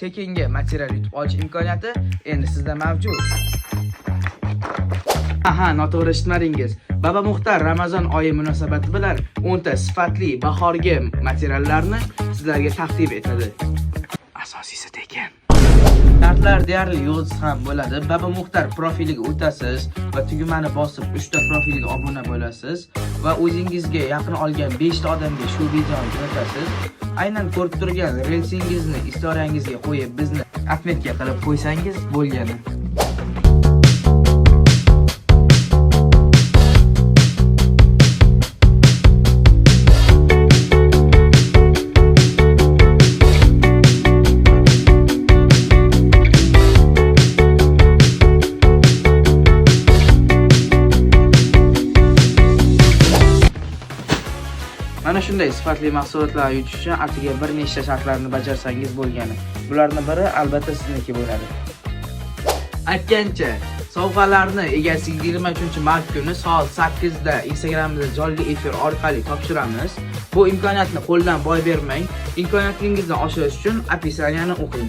tekinga material yutib olish imkoniyati endi sizda mavjud. Aha, noto'g'ri eshitmadingiz. Baba Muxtar Ramazon oyi munosabati bilan 10 ta sifatli bahorgi materiallarni sizlarga taqdim etadi. Asosiysi tekin. Shartlar deyarli yo'lsiz ham bo'ladi. Baba Muxtar profiliga o'tasiz va tugmani bosib 3 ta profiliga obuna bo'lasiz va o'zingizga yaqin olgan 5 ta odamga shu videoni jo'natasiz. Aynan ko'rib turgan relsingizni istoriyangizga qo'yib bizni atmetga qilib qo'ysangiz bo'lgani. Mana shunday sifatli mahsulotlar yutish uchun atigi bir nechta shartlarni bajarsangiz bo'lgani. Bularning biri albatta sizniki bo'ladi. Aytgancha, sovg'alarni egasiga 23-mart kuni soat 8 da Instagramimizda jonli efir orqali topshiramiz. Bu imkoniyatni qo'ldan boy bermang. Imkoniyatingizni oshirish uchun opisiyaniyani o'qing.